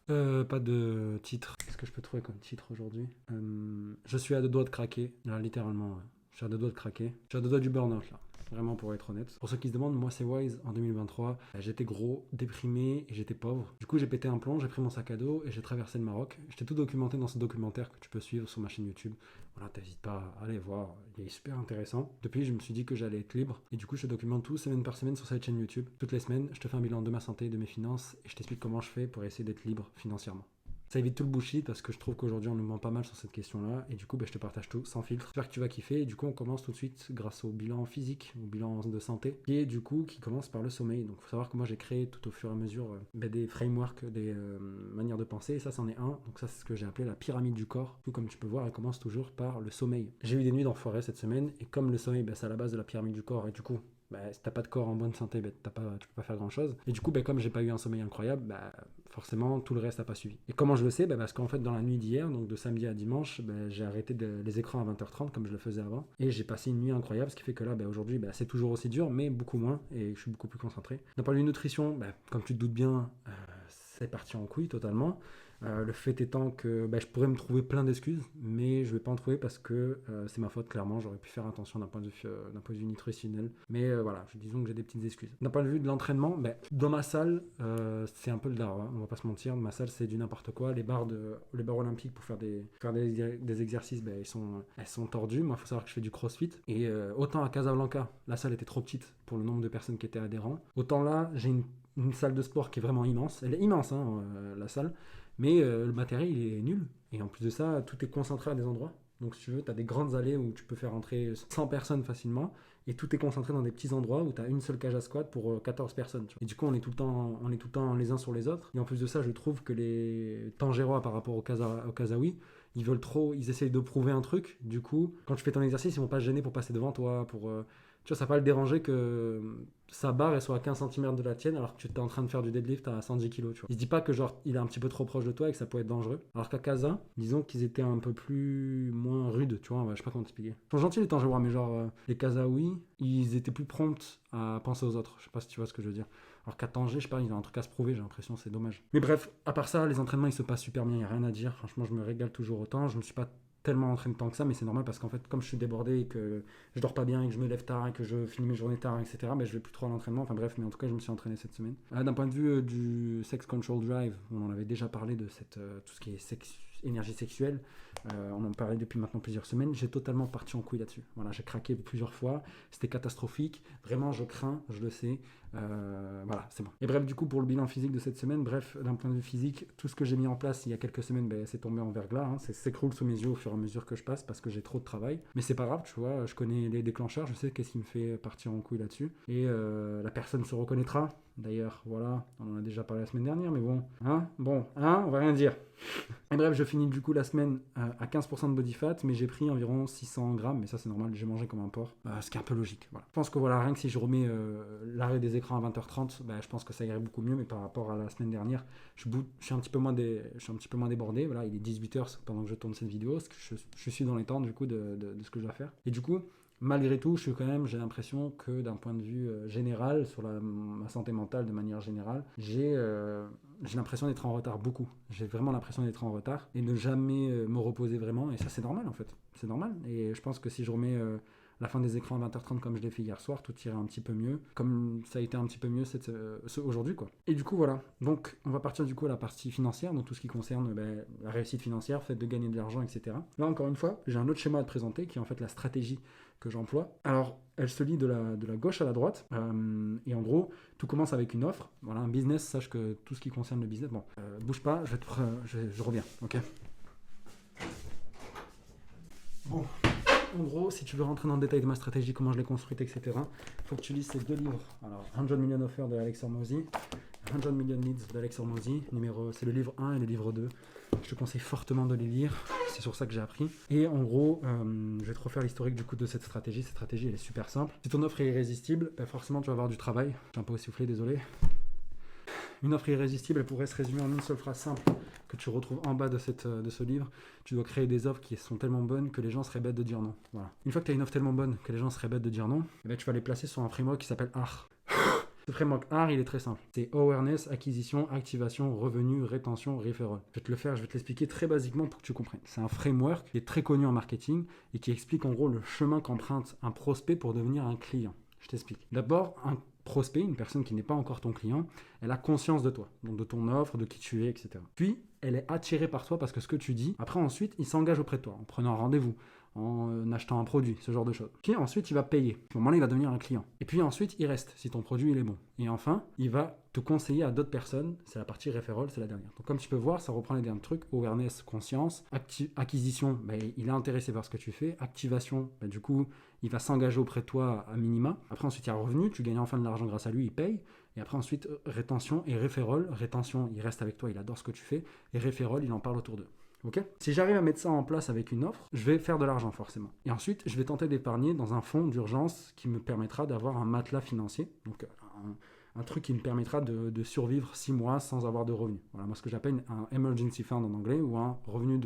Pas de titre. Qu'est-ce que je peux trouver comme titre aujourd'hui? Je suis à deux doigts de craquer. Là, littéralement, ouais. Je suis à deux doigts de craquer. Je suis à deux doigts du burn-out, là. Vraiment, pour être honnête. Pour ceux qui se demandent, moi, c'est Wise en 2023. J'étais gros, déprimé et j'étais pauvre. Du coup, j'ai pété un plomb, j'ai pris mon sac à dos et j'ai traversé le Maroc. J'étais tout documenté dans ce documentaire que tu peux suivre sur ma chaîne YouTube. Voilà, t'hésites pas à aller voir. Il est super intéressant. Depuis, je me suis dit que j'allais être libre. Et du coup, je te documente tout semaine par semaine sur cette chaîne YouTube. Toutes les semaines, je te fais un bilan de ma santé, de mes finances et je t'explique comment je fais pour essayer d'être libre financièrement. Ça évite tout le bullshit parce que je trouve qu'aujourd'hui on nous ment pas mal sur cette question-là et du coup je te partage tout sans filtre. J'espère que tu vas kiffer et du coup on commence tout de suite grâce au bilan physique, au bilan de santé qui commence par le sommeil. Donc il faut savoir que moi j'ai créé tout au fur et à mesure des frameworks, des manières de penser et ça c'en est un. Donc ça c'est ce que j'ai appelé la pyramide du corps. Tout comme tu peux voir elle commence toujours par le sommeil. J'ai eu des nuits d'enfoiré cette semaine et comme le sommeil c'est à la base de la pyramide du corps et du coup si t'as pas de corps en bonne santé, tu peux pas faire grand chose. Et du coup, comme j'ai pas eu un sommeil incroyable, forcément tout le reste n'a pas suivi. Et comment je le sais? Parce qu'en fait, dans la nuit d'hier, donc de samedi à dimanche, j'ai arrêté les écrans à 20h30 comme je le faisais avant. Et j'ai passé une nuit incroyable, ce qui fait que là, aujourd'hui, c'est toujours aussi dur, mais beaucoup moins. Et je suis beaucoup plus concentré. D'un point de vue nutrition, comme tu te doutes bien, c'est parti en couille totalement. Le fait étant que je pourrais me trouver plein d'excuses, mais je vais pas en trouver parce que c'est ma faute, clairement. J'aurais pu faire attention d'un point de vue nutritionnel. Mais voilà, disons que j'ai des petites excuses. D'un point de vue de l'entraînement, dans ma salle, c'est un peu le dawa, hein, on va pas se mentir. Ma salle, c'est du n'importe quoi. Les barres olympiques pour faire des exercices, elles sont tordues. Moi, il faut savoir que je fais du crossfit. Et autant à Casablanca, la salle était trop petite pour le nombre de personnes qui étaient adhérents. Autant là, j'ai une salle de sport qui est vraiment immense. Elle est immense, hein, la salle. Mais le matériel, il est nul. Et en plus de ça, tout est concentré à des endroits. Donc, si tu veux, tu as des grandes allées où tu peux faire entrer 100 personnes facilement. Et tout est concentré dans des petits endroits où tu as une seule cage à squat pour 14 personnes. Tu vois. Et du coup, on est tout le temps les uns sur les autres. Et en plus de ça, je trouve que les Tangérois par rapport aux Kazaouis, ils essayent de prouver un truc. Du coup, quand tu fais ton exercice, ils vont pas se gêner pour passer devant toi, tu vois, ça va pas le déranger que sa barre elle soit à 15 cm de la tienne alors que tu es en train de faire du deadlift à 110 kg. Tu vois. Il se dit pas que genre il est un petit peu trop proche de toi et que ça peut être dangereux. Alors qu'à Casa, disons qu'ils étaient un peu moins rudes, tu vois, je sais pas comment t'expliquer. Ils sont gentils les Tangérois, mais genre les Kazaouis, ils étaient plus prompts à penser aux autres. Je sais pas si tu vois ce que je veux dire. Alors qu'à Tanger, je sais pas, ils ont un truc à se prouver, j'ai l'impression, c'est dommage. Mais bref, à part ça, les entraînements ils se passent super bien, il y a rien à dire. Franchement, je me régale toujours autant. Je me suis pas tellement entraîné tant que ça, mais c'est normal parce qu'en fait, comme je suis débordé et que je dors pas bien et que je me lève tard et que je finis mes journées tard, etc., je vais plus trop à l'entraînement. Enfin bref, mais en tout cas, je me suis entraîné cette semaine. D'un point de vue du sex control drive, on en avait déjà parlé de tout ce qui est énergie sexuelle. On en parlait depuis maintenant plusieurs semaines. J'ai totalement parti en couille là-dessus. Voilà, j'ai craqué plusieurs fois. C'était catastrophique. Vraiment, je crains, je le sais. Voilà, c'est bon. Et bref, du coup, pour le bilan physique de cette semaine, d'un point de vue physique, tout ce que j'ai mis en place il y a quelques semaines, c'est tombé en verglas. Hein. Ça s'écroule sous mes yeux au fur et à mesure que je passe parce que j'ai trop de travail. Mais c'est pas grave, tu vois, je connais les déclencheurs, je sais qu'est-ce qui me fait partir en couille là-dessus. Et la personne se reconnaîtra. D'ailleurs, voilà, on en a déjà parlé la semaine dernière, mais bon, on va rien dire. Et bref, je finis du coup la semaine à 15% de body fat, mais j'ai pris environ 600 grammes, mais ça c'est normal, j'ai mangé comme un porc, ce qui est un peu logique. Voilà. Je pense que voilà, rien que si je remets l'arrêt des écrans à 20h30, je pense que ça irait beaucoup mieux, mais par rapport à la semaine dernière, je suis un petit peu moins débordé. Voilà, il est 18h pendant que je tourne cette vidéo, parce que je suis dans les temps du coup de ce que je dois faire. Et du coup, malgré tout, j'ai l'impression que d'un point de vue général, sur ma santé mentale de manière générale, j'ai l'impression d'être en retard beaucoup. J'ai vraiment l'impression d'être en retard et ne jamais me reposer vraiment. Et ça, c'est normal en fait. C'est normal. Et je pense que si je remets la fin des écrans à 20h30 comme je l'ai fait hier soir, tout irait un petit peu mieux. Comme ça a été un petit peu mieux aujourd'hui, quoi. Et du coup, voilà. Donc, on va partir du coup à la partie financière, donc tout ce qui concerne la réussite financière, le fait de gagner de l'argent, etc. Là, encore une fois, j'ai un autre schéma à te présenter qui est en fait la stratégie que j'emploie. Alors, elle se lit de la gauche à la droite. Et en gros, tout commence avec une offre. Voilà, un business, sache que tout ce qui concerne le business... Bon, bouge pas, je reviens, ok. Bon, en gros, si tu veux rentrer dans le détail de ma stratégie, comment je l'ai construite, etc., il faut que tu lises ces deux livres. Alors, 100 Million Offers de Alex Hormozy, 100 Million Leads d'Alex Hormozy. C'est le livre 1 et le livre 2. Je te conseille fortement de les lire. C'est sur ça que j'ai appris. Et en gros, je vais te refaire l'historique du coup de cette stratégie. Cette stratégie, elle est super simple. Si ton offre est irrésistible, forcément, tu vas avoir du travail. J'ai un peu essoufflé, désolé. Une offre irrésistible, elle pourrait se résumer en une seule phrase simple que tu retrouves en bas de ce livre. Tu dois créer des offres qui sont tellement bonnes que les gens seraient bêtes de dire non. Voilà. Une fois que tu as une offre tellement bonne que les gens seraient bêtes de dire non, tu vas les placer sur un framework qui s'appelle ARR. Ce framework AR, il est très simple. C'est awareness, acquisition, activation, revenu, rétention, referral. Je vais te l'expliquer très basiquement pour que tu comprennes. C'est un framework qui est très connu en marketing et qui explique en gros le chemin qu'emprunte un prospect pour devenir un client. Je t'explique. D'abord, un prospect, une personne qui n'est pas encore ton client, elle a conscience de toi, donc de ton offre, de qui tu es, etc. Puis, elle est attirée par toi parce que ce que tu dis, après ensuite, il s'engage auprès de toi en prenant un rendez-vous, en achetant un produit, ce genre de choses. Puis ensuite, il va payer. À ce moment-là, il va devenir un client. Et puis ensuite, il reste si ton produit il est bon. Et enfin, il va te conseiller à d'autres personnes. C'est la partie referral, c'est la dernière. Donc comme tu peux voir, ça reprend les derniers trucs. Awareness, conscience. Acquisition, il est intéressé par ce que tu fais. Activation, du coup, il va s'engager auprès de toi à minima. Après ensuite, il y a revenu. Tu gagnes enfin de l'argent grâce à lui, il paye. Et après ensuite, rétention et referral. Rétention, il reste avec toi, il adore ce que tu fais. Et referral, il en parle autour d'eux. Okay, si j'arrive à mettre ça en place avec une offre, je vais faire de l'argent forcément. Et ensuite, je vais tenter d'épargner dans un fonds d'urgence qui me permettra d'avoir un matelas financier, donc un truc qui me permettra de survivre 6 mois sans avoir de revenus. Voilà, moi ce que j'appelle un emergency fund en anglais, ou un revenu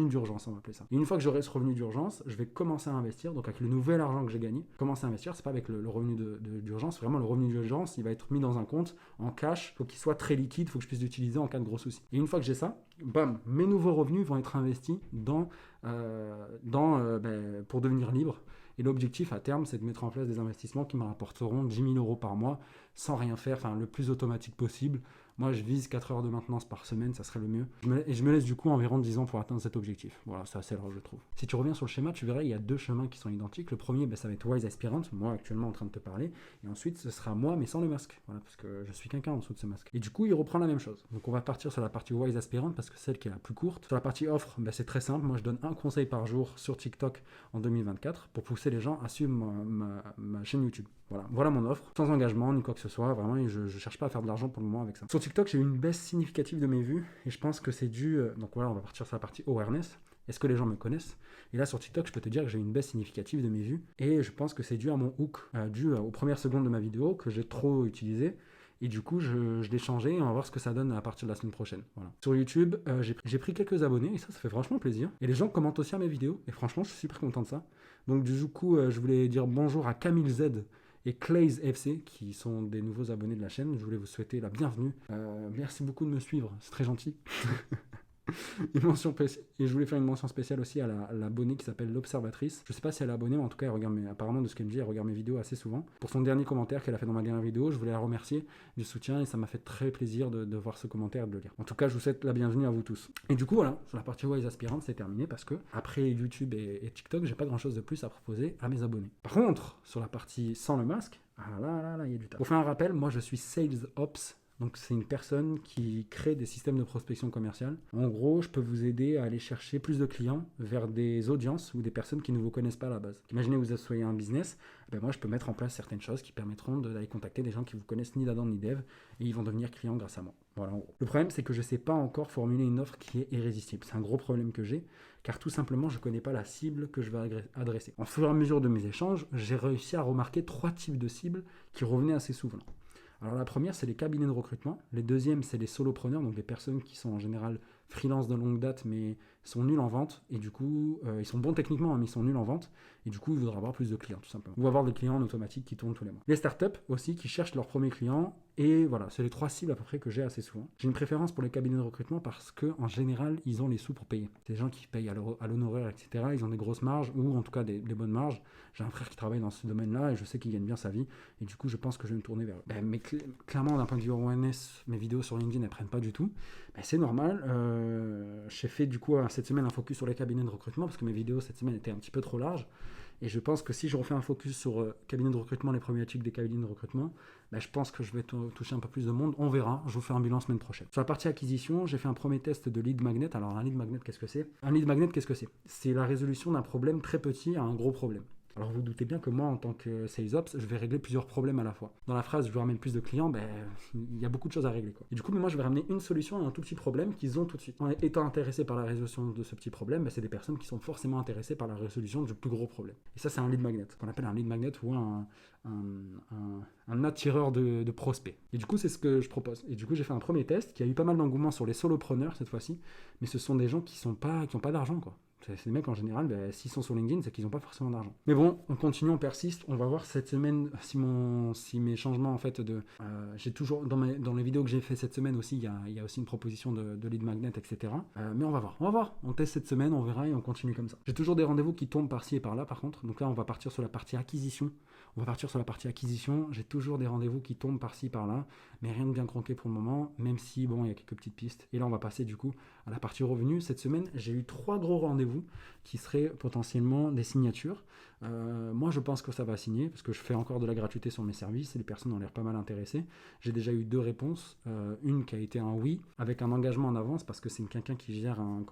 d'urgence, on va appeler ça. Et une fois que j'aurai ce revenu d'urgence, je vais commencer à investir, donc avec le nouvel argent que j'ai gagné, commencer à investir, c'est pas avec le revenu d'urgence, vraiment le revenu d'urgence, il va être mis dans un compte en cash, il faut qu'il soit très liquide, il faut que je puisse l'utiliser en cas de gros soucis. Et une fois que j'ai ça, bam, mes nouveaux revenus vont être investis pour devenir libre. Et l'objectif à terme, c'est de mettre en place des investissements qui me rapporteront 10 000 euros par mois sans rien faire, enfin le plus automatique possible. Moi, je vise 4 heures de maintenance par semaine, ça serait le mieux. Je me laisse du coup environ 10 ans pour atteindre cet objectif. Voilà, c'est assez large, je trouve. Si tu reviens sur le schéma, tu verras, il y a 2 chemins qui sont identiques. Le premier, ça va être Wise Aspirant, moi actuellement en train de te parler. Et ensuite, ce sera moi, mais sans le masque. Voilà, parce que je suis quelqu'un en dessous de ce masque. Et du coup, il reprend la même chose. Donc, on va partir sur la partie Wise Aspirant, parce que c'est celle qui est la plus courte. Sur la partie offre, c'est très simple. Moi, je donne un conseil par jour sur TikTok en 2024 pour pousser les gens à suivre ma chaîne YouTube. Voilà mon offre, sans engagement ni quoi que ce soit, vraiment, et je cherche pas à faire de l'argent pour le moment avec ça. Sur TikTok, j'ai eu une baisse significative de mes vues, et je pense que c'est dû, donc voilà, on va partir sur la partie awareness. Est-ce que les gens me connaissent? Et là, sur TikTok, je peux te dire que j'ai eu une baisse significative de mes vues, et je pense que c'est dû à mon hook, dû aux premières secondes de ma vidéo, que j'ai trop utilisé, et du coup, je l'ai changé, et on va voir ce que ça donne à partir de la semaine prochaine. Voilà. Sur YouTube, j'ai pris quelques abonnés, et ça fait franchement plaisir. Et les gens commentent aussi à mes vidéos, et franchement, je suis super content de ça. Donc du coup, je voulais dire bonjour à Camille Z, et Clay's FC, qui sont des nouveaux abonnés de la chaîne. Je voulais vous souhaiter la bienvenue. Merci beaucoup de me suivre, c'est très gentil. Et je voulais faire une mention spéciale aussi à l'abonnée qui s'appelle l'Observatrice. Je sais pas si elle est abonnée, mais en tout cas, elle regarde apparemment de ce qu'elle me dit, elle regarde mes vidéos assez souvent. Pour son dernier commentaire qu'elle a fait dans ma dernière vidéo, je voulais la remercier du soutien et ça m'a fait très plaisir de voir ce commentaire et de le lire. En tout cas, je vous souhaite la bienvenue à vous tous. Et du coup, voilà, sur la partie Wise Aspirant, c'est terminé parce que après YouTube et TikTok, j'ai pas grand chose de plus à proposer à mes abonnés. Par contre, sur la partie sans le masque, là, il y a du taf. Pour faire un rappel, moi je suis Sales Ops. Donc c'est une personne qui crée des systèmes de prospection commerciale. En gros, je peux vous aider à aller chercher plus de clients vers des audiences ou des personnes qui ne vous connaissent pas à la base. Imaginez que vous soyez un business, moi je peux mettre en place certaines choses qui permettront d'aller contacter des gens qui ne vous connaissent ni d'Adam ni d'Ève et ils vont devenir clients grâce à moi. Voilà en gros. Le problème c'est que je ne sais pas encore formuler une offre qui est irrésistible. C'est un gros problème que j'ai car tout simplement je ne connais pas la cible que je vais adresser. En fur et à mesure de mes échanges, j'ai réussi à remarquer 3 types de cibles qui revenaient assez souvent. Alors la première, c'est les cabinets de recrutement. Les deuxièmes, c'est les solopreneurs, donc des personnes qui sont en général freelance de longue date, mais sont nuls en vente. Et du coup, ils sont bons techniquement, mais ils sont nuls en vente. Et du coup, ils voudraient avoir plus de clients, tout simplement. Ou avoir des clients en automatique qui tournent tous les mois. Les startups aussi, qui cherchent leurs premiers clients. Et voilà, c'est les 3 cibles à peu près que j'ai assez souvent. J'ai une préférence pour les cabinets de recrutement parce qu'en général, ils ont les sous pour payer. C'est des gens qui payent à l'honoraire, etc. Ils ont des grosses marges, ou en tout cas des bonnes marges. J'ai un frère qui travaille dans ce domaine-là et je sais qu'il gagne bien sa vie. Et du coup, je pense que je vais me tourner vers eux. Mais clairement, d'un point de vue awareness, mes vidéos sur LinkedIn, elles prennent pas du tout. C'est normal. J'ai fait du coup cette semaine un focus sur les cabinets de recrutement parce que mes vidéos cette semaine étaient un petit peu trop larges. Et je pense que si je refais un focus sur cabinets de recrutement, les problématiques des cabinets de recrutement, je pense que je vais toucher un peu plus de monde. On verra. Je vous fais un bilan semaine prochaine. Sur la partie acquisition, j'ai fait un premier test de lead magnet. Alors un lead magnet, qu'est-ce que c'est? Un lead magnet, qu'est-ce que c'est? C'est la résolution d'un problème très petit à un gros problème. Alors vous doutez bien que moi, en tant que Sales Ops, je vais régler plusieurs problèmes à la fois. Dans la phrase « je veux ramener plus de clients », il y a beaucoup de choses à régler, quoi. Et du coup, moi, je vais ramener une solution à un tout petit problème qu'ils ont tout de suite. En étant intéressés par la résolution de ce petit problème, c'est des personnes qui sont forcément intéressées par la résolution du plus gros problème. Et ça, c'est un lead magnet, qu'on appelle un lead magnet ou un attireur de prospects. Et du coup, c'est ce que je propose. Et du coup, j'ai fait un premier test qui a eu pas mal d'engouement sur les solopreneurs cette fois-ci, mais ce sont des gens qui n'ont pas d'argent, quoi. Ces mecs en général, s'ils sont sur LinkedIn, c'est qu'ils n'ont pas forcément d'argent. Mais bon, on continue, on persiste. On va voir cette semaine si mes changements en fait j'ai toujours dans les vidéos que j'ai fait cette semaine aussi, il y a aussi une proposition de lead magnet, etc. Mais on va voir. On teste cette semaine, on verra et on continue comme ça. J'ai toujours des rendez-vous qui tombent par-ci et par-là par contre. Donc là, on va partir sur la partie acquisition. J'ai toujours des rendez-vous qui tombent par-ci, par-là, mais rien de bien concret pour le moment, même si, bon, il y a quelques petites pistes. Et là, on va passer du coup à la partie revenus. Cette semaine, j'ai eu 3 gros rendez-vous qui seraient potentiellement des signatures. Moi, je pense que ça va signer, parce que je fais encore de la gratuité sur mes services, et les personnes ont l'air pas mal intéressées. J'ai déjà eu 2 réponses. Une qui a été un oui, avec un engagement en avance, parce que c'est quelqu'un qui gère un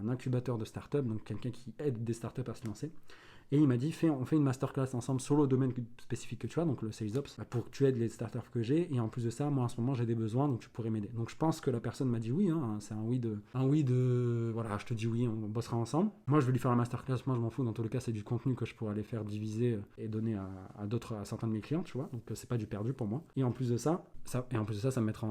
incubateur de start-up, donc quelqu'un qui aide des start-up à se lancer. Et il m'a dit, on fait une masterclass ensemble sur le domaine spécifique que tu as, donc le Sales Ops, pour que tu aides les startups que j'ai. Et en plus de ça, moi en ce moment, j'ai des besoins, donc tu pourrais m'aider. Donc je pense que la personne m'a dit oui, hein, c'est un oui de, voilà, je te dis oui, on bossera ensemble. Moi, je vais lui faire la masterclass, moi je m'en fous. Dans tous les cas, c'est du contenu que je pourrais aller faire diviser et donner à certains de mes clients, tu vois. Donc c'est pas du perdu pour moi. Et en plus de ça, ça me mettra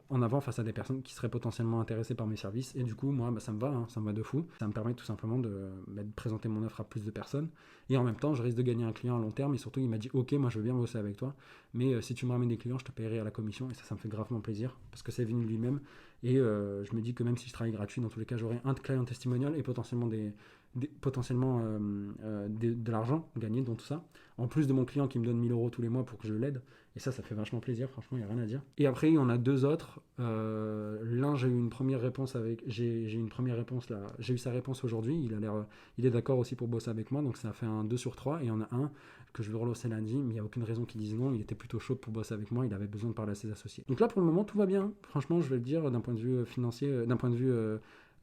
en avant face à des personnes qui seraient potentiellement intéressées par mes services. Et du coup, moi, ça me va de fou. Ça me permet tout simplement de présenter mon offre à plus de personnes. Et en même temps, je risque de gagner un client à long terme. Et surtout, il m'a dit, ok, moi, je veux bien bosser avec toi. Mais si tu me ramènes des clients, je te paierai à la commission. Et ça me fait gravement plaisir parce que c'est venu de lui-même. Et je me dis que même si je travaille gratuit, dans tous les cas, j'aurai un client testimonial et potentiellement de l'argent gagné dans tout ça. En plus de mon client qui me donne 1 000 € tous les mois pour que je l'aide. Et ça fait vachement plaisir, franchement, il n'y a rien à dire. Et après, il y en a 2 autres. L'un, j'ai eu une première réponse j'ai eu sa réponse aujourd'hui. Il est d'accord aussi pour bosser avec moi, donc ça fait un 2 sur 3. Et il y en a un que je vais relancer lundi, mais il n'y a aucune raison qu'il dise non. Il était plutôt chaud pour bosser avec moi, il avait besoin de parler à ses associés. Donc là, pour le moment, tout va bien. Franchement, je vais le dire, d'un point de vue financier, d'un point de vue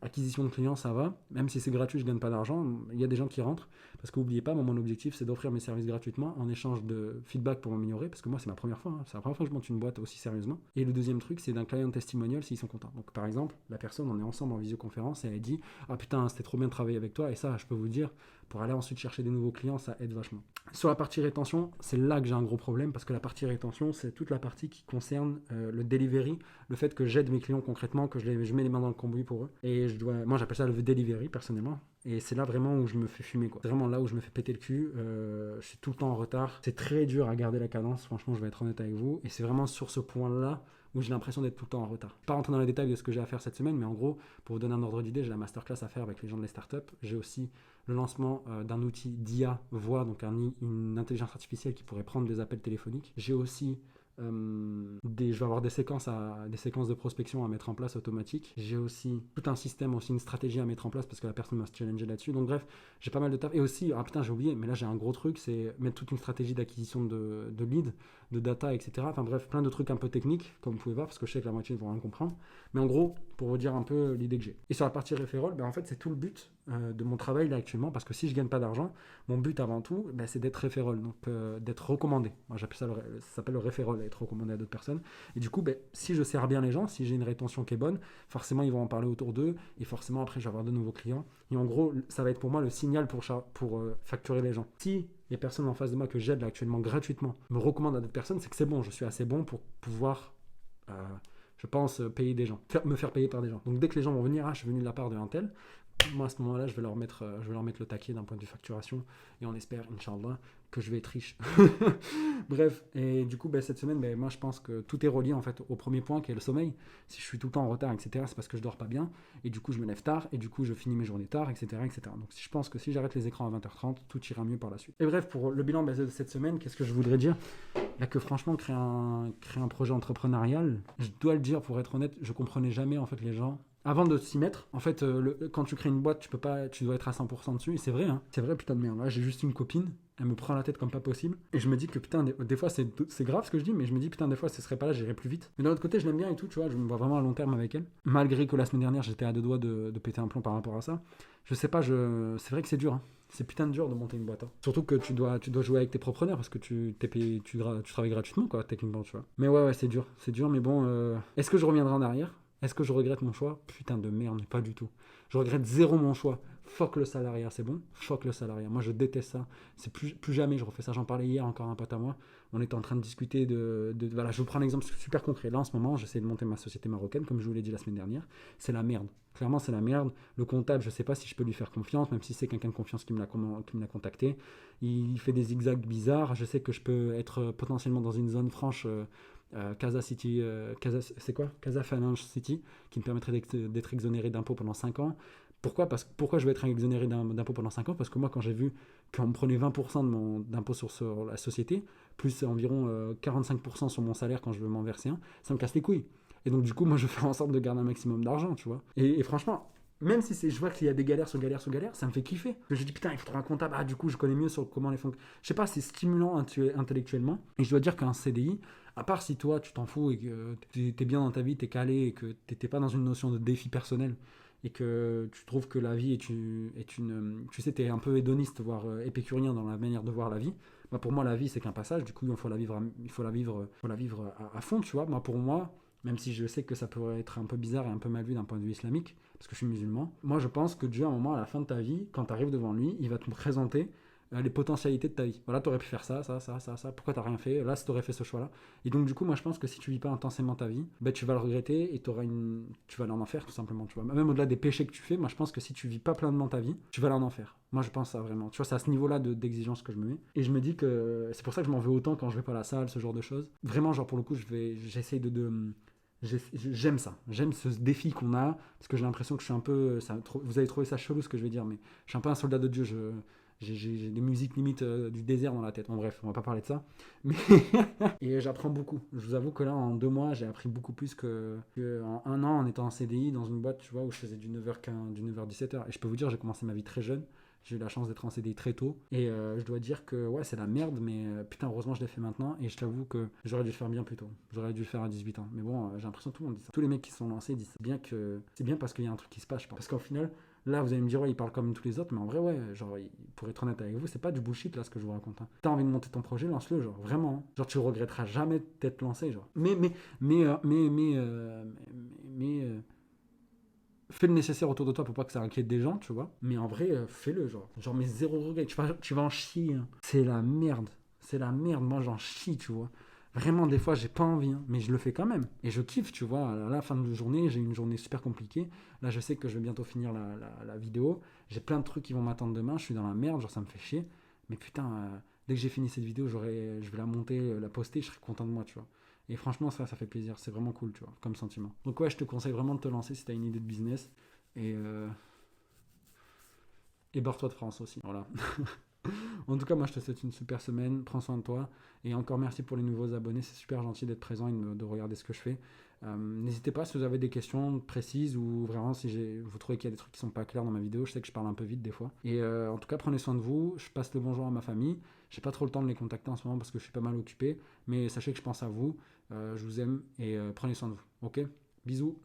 acquisition de clients, ça va. Même si c'est gratuit, je ne gagne pas d'argent. Il y a des gens qui rentrent. Parce que n'oubliez pas, mon objectif, c'est d'offrir mes services gratuitement en échange de feedback pour m'améliorer. Parce que moi, c'est ma première fois. Hein. C'est la première fois que je monte une boîte aussi sérieusement. Et le deuxième truc, c'est d'un client testimonial s'ils sont contents. Donc, par exemple, la personne, on est ensemble en visioconférence et elle dit ah putain, c'était trop bien de travailler avec toi. Et ça, je peux vous dire, pour aller ensuite chercher des nouveaux clients, ça aide vachement. Sur la partie rétention, c'est là que j'ai un gros problème parce que la partie rétention, c'est toute la partie qui concerne le delivery, le fait que j'aide mes clients concrètement, que je mets les mains dans le cambouis pour eux. Et moi, j'appelle ça le delivery personnellement. Et c'est là vraiment où je me fais fumer, quoi. C'est vraiment là où je me fais péter le cul. Je suis tout le temps en retard. C'est très dur à garder la cadence, franchement, je vais être honnête avec vous. Et c'est vraiment sur ce point-là où j'ai l'impression d'être tout le temps en retard. Je ne vais pas rentrer dans les détails de ce que j'ai à faire cette semaine, mais en gros, pour vous donner un ordre d'idée, j'ai la masterclass à faire avec les gens de les startups. J'ai aussi le lancement d'un outil d'IA voix, donc une intelligence artificielle qui pourrait prendre des appels téléphoniques. J'ai aussi je vais avoir des séquences de prospection à mettre en place automatiques. J'ai aussi tout un système, aussi une stratégie à mettre en place parce que la personne m'a challengé là-dessus. Donc bref, j'ai pas mal de taf. Et aussi, j'ai oublié, mais là j'ai un gros truc, c'est mettre toute une stratégie d'acquisition de leads, de data, etc. Enfin bref, plein de trucs un peu techniques, comme vous pouvez voir, parce que je sais que la moitié ne vont rien comprendre. Mais en gros, pour vous dire un peu l'idée que j'ai. Et sur la partie referral, en fait, c'est tout le but de mon travail là actuellement, parce que si je gagne pas d'argent, mon but avant tout, c'est d'être referral, donc d'être recommandé. Moi j'appelle ça, ça s'appelle le referral, être recommandé à d'autres personnes. Et du coup, si je sers bien les gens, si j'ai une rétention qui est bonne, forcément ils vont en parler autour d'eux, et forcément après je vais avoir de nouveaux clients. Et en gros, ça va être pour moi le signal pour facturer les gens. Si les personnes en face de moi que j'aide là actuellement gratuitement me recommandent à d'autres personnes, c'est que c'est bon, je suis assez bon pour pouvoir je pense payer des gens, me faire payer par des gens. Donc dès que les gens vont venir, je suis venu de la part de un tel, moi à ce moment-là, je vais leur mettre le taquet d'un point de vue facturation et on espère, Inch'Allah, que je vais être riche. Bref, et du coup, cette semaine, moi je pense que tout est relié en fait au premier point qui est le sommeil. Si je suis tout le temps en retard, etc., c'est parce que je dors pas bien et du coup je me lève tard et du coup je finis mes journées tard, etc., etc. Donc je pense que si j'arrête les écrans à 20h30, tout ira mieux par la suite. Et bref, pour le bilan de cette semaine, qu'est-ce que je voudrais dire ? Que franchement, créer un projet entrepreneurial, je dois le dire pour être honnête, je comprenais jamais en fait les gens. Avant de s'y mettre, en fait, quand tu crées une boîte, tu dois être à 100% dessus. Et c'est vrai, c'est vrai, putain de merde. Là, j'ai juste une copine, elle me prend la tête comme pas possible. Et je me dis que putain, des fois, c'est grave ce que je dis, mais je me dis putain, des fois, ce serait pas là, j'irais plus vite. Mais d'un autre côté, je l'aime bien et tout, tu vois, je me vois vraiment à long terme avec elle. Malgré que la semaine dernière, j'étais à 2 doigts de péter un plomb par rapport à ça. Je sais pas, c'est vrai que c'est dur, hein. C'est putain de dur de monter une boîte. Hein. Surtout que tu dois jouer avec tes propres nerfs parce que tu travailles gratuitement, quoi, techniquement, tu vois. Mais ouais, c'est dur, mais bon, est-ce que je reviendrai en arrière ? Est-ce que je regrette mon choix? Putain de merde, mais pas du tout. Je regrette zéro mon choix. Fuck le salariat, c'est bon? Fuck le salariat. Moi, je déteste ça. C'est plus jamais je refais ça. J'en parlais hier encore à un pote à moi. On était en train de discuter voilà, je vous prends un exemple super concret. Là, en ce moment, j'essaie de monter ma société marocaine, comme je vous l'ai dit la semaine dernière. C'est la merde. Clairement, c'est la merde. Le comptable, je sais pas si je peux lui faire confiance, même si c'est quelqu'un de confiance qui me l'a contacté. Il fait des zigzags bizarres. Je sais que je peux être potentiellement dans une zone franche. Casa City, c'est quoi? Casa Finance City, qui me permettrait d'être exonéré d'impôts pendant 5 ans. Pourquoi je vais être exonéré d'impôts pendant 5 ans? Parce que moi, quand j'ai vu qu'on me prenait 20% d'impôt sur la société, plus environ 45% sur mon salaire quand je veux m'en verser un, ça me casse les couilles. Et donc, du coup, moi, je fais en sorte de garder un maximum d'argent, tu vois. Et franchement, même si je vois qu'il y a des galères sur galères sur galères, ça me fait kiffer. Je dis putain, il faut trouver un comptable. Ah, du coup, je connais mieux sur comment les fonctionnent. Je sais pas, c'est stimulant intellectuellement. Et je dois dire qu'un CDI, à part si toi, tu t'en fous et que t'es bien dans ta vie, t'es calé et que t'es pas dans une notion de défi personnel et que tu trouves que la vie est une tu sais, t'es un peu hédoniste, voire épicurien dans la manière de voir la vie. Bah, pour moi, la vie, c'est qu'un passage. Du coup, il faut la vivre, à fond, tu vois. Pour moi, même si je sais que ça pourrait être un peu bizarre et un peu mal vu d'un point de vue islamique, parce que je suis musulman, moi je pense que Dieu, à un moment, à la fin de ta vie, quand tu arrives devant lui, il va te présenter les potentialités de ta vie. Voilà, tu aurais pu faire ça, ça, ça, ça, ça, pourquoi tu n'as rien fait? Là, si tu aurais fait ce choix-là. Et donc, du coup, moi je pense que si tu vis pas intensément ta vie, ben, tu vas le regretter et tu vas aller en enfer, tout simplement. Tu vois. Même au-delà des péchés que tu fais, moi je pense que si tu vis pas pleinement ta vie, tu vas aller en enfer. Moi je pense ça vraiment. Tu vois, c'est à ce niveau-là d'exigence que je me mets. Et je me dis que c'est pour ça que je m'en veux autant quand je vais pas à la salle, ce genre de choses. Vraiment, genre pour le coup, j'essaye j'aime ça, j'aime ce défi qu'on a, parce que j'ai l'impression que je suis un peu, vous allez trouver ça chelou ce que je vais dire, mais je suis un peu un soldat de Dieu, j'ai des musiques limite du désert dans la tête, bon bref, on va pas parler de ça, mais et j'apprends beaucoup, je vous avoue que là en 2 mois j'ai appris beaucoup plus qu'en un an en étant en CDI dans une boîte, tu vois, où je faisais du 9h-17h, et je peux vous dire, j'ai commencé ma vie très jeune. J'ai eu la chance d'être en CDI très tôt. Et je dois dire que ouais, c'est la merde, mais putain, heureusement, je l'ai fait maintenant. Et je t'avoue que j'aurais dû le faire bien plus tôt. J'aurais dû le faire à 18 ans. Mais bon, j'ai l'impression que tout le monde dit ça. Tous les mecs qui se sont lancés disent c'est bien parce qu'il y a un truc qui se passe, je pense. Parce qu'au final, là, vous allez me dire, ouais, il parle comme tous les autres. Mais en vrai, ouais, genre, pour être honnête avec vous, c'est pas du bullshit là ce que je vous raconte. Hein. T'as envie de monter ton projet, lance-le, genre, vraiment. Hein. Genre, tu regretteras jamais de t'être lancé, genre. Fais le nécessaire autour de toi pour pas que ça inquiète des gens, tu vois. Mais en vrai, fais-le, genre. Genre, mais zéro regret. Tu vas en chier. Hein. C'est la merde. C'est la merde. Moi, j'en chie, tu vois. Vraiment, des fois, j'ai pas envie, hein, mais je le fais quand même. Et je kiffe, tu vois. À la fin de la journée, j'ai une journée super compliquée. Là, je sais que je vais bientôt finir la vidéo. J'ai plein de trucs qui vont m'attendre demain. Je suis dans la merde, genre, ça me fait chier. Mais putain, dès que j'ai fini cette vidéo, je vais la monter, la poster, je serai content de moi, tu vois. Et franchement, ça fait plaisir. C'est vraiment cool, tu vois, comme sentiment. Donc ouais, je te conseille vraiment de te lancer si tu as une idée de business. Et, barre-toi de France aussi. Voilà. En tout cas, moi, je te souhaite une super semaine. Prends soin de toi. Et encore merci pour les nouveaux abonnés. C'est super gentil d'être présent et de regarder ce que je fais. N'hésitez pas si vous avez des questions précises ou vraiment si vous trouvez qu'il y a des trucs qui sont pas clairs dans ma vidéo. Je sais que je parle un peu vite des fois. Et en tout cas, prenez soin de vous. Je passe le bonjour à ma famille. J'ai pas trop le temps de les contacter en ce moment parce que je suis pas mal occupé. Mais sachez que je pense à vous. Je vous aime et prenez soin de vous. Ok? Bisous.